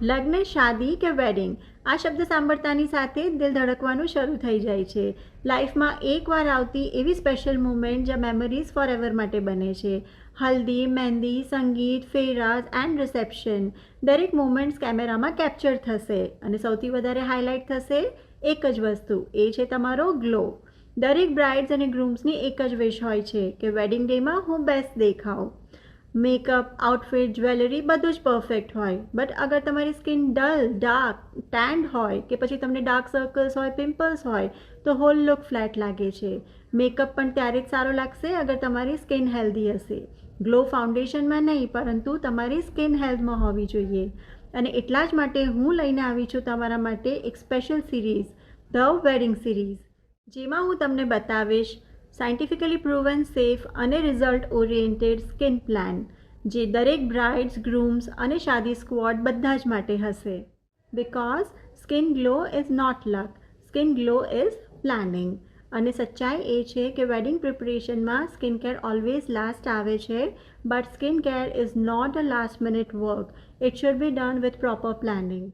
લગ્ન, શાદી કે વેડિંગ, આ શબ્દ સાંભળતાની સાથે દિલ ધડકવાનું શરૂ થઈ જાય છે. લાઈફમાં એકવાર આવતી એવી સ્પેશિયલ મુમેન્ટ જ્યાં મેમરીઝ ફોરએવર માટે બને છે. હલ્દી, મહેંદી, સંગીત, ફેરાઝ એન્ડ રિસેપ્શન, દરેક મુમેન્ટ્સ કેમેરામાં કેપ્ચર થશે અને સૌથી વધારે હાઇલાઇટ થશે એક જ વસ્તુ, એ છે તમારો ગ્લો. દરેક બ્રાઇડ્સ અને ગ્રૂમ્સની એક જ વિશ હોય છે કે વેડિંગ ડેમાં હું બેસ્ટ દેખાઉં. મેકઅપ, આઉટફિટ, જ્વેલરી બધું જ પરફેક્ટ હોય, બટ અગર તમારી સ્કિન ડલ, ડાર્ક, ટેન્ડ હોય કે પછી તમને ડાર્ક સર્કલ્સ હોય, પિમ્પલ્સ હોય તો હોલ લુક ફ્લેટ લાગે છે. મેકઅપ પણ ત્યારે જ સારો લાગશે અગર તમારી સ્કિન હેલ્ધી હશે. ગ્લો ફાઉન્ડેશનમાં નહીં પરંતુ તમારી સ્કિન હેલ્થમાં હોવી જોઈએ. અને એટલા જ માટે હું લઈને આવી છું તમારા માટે એક special series, the wedding series, જેમાં હું તમને બતાવીશ સાયન્ટિફિકલી પ્રૂવન સેફ અને રિઝલ્ટ ઓરિએન્ટેડ સ્કિન પ્લાન, જે દરેક બ્રાઇડ્સ, ગ્રૂમ્સ અને શાદી સ્ક્વોડ બધા જ માટે હશે. Because skin glow is not luck, skin glow is planning. અને સચ્ચાઈ એ છે કે વેડિંગ પ્રિપરેશનમાં સ્કિન કેર ઓલવેઝ લાસ્ટ આવે છે, but skin care is not a last minute work. It should be done with proper planning.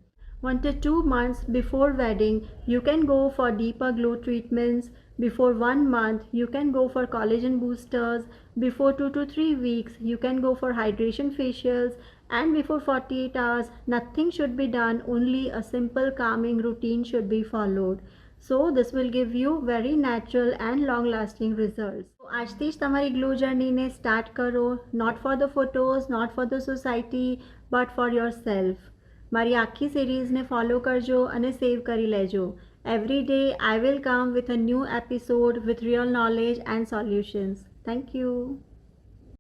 1 to 2 months before wedding, you can go for deeper glow treatments. Before 1 month, you can go for collagen boosters. Before 2 to 3 weeks, you can go for hydration facials. And before 48 hours, nothing should be done, only a simple calming routine should be followed. So this will give you very natural and long lasting results. તો આજથી જ તમારી glow જર્નીને start કરો. Not for the photos, not for the society, but for yourself. મારી આખી સિરીઝને follow કરજો અને સેવ કરી લેજો. Every day I will come with a new episode with real knowledge and solutions. Thank you.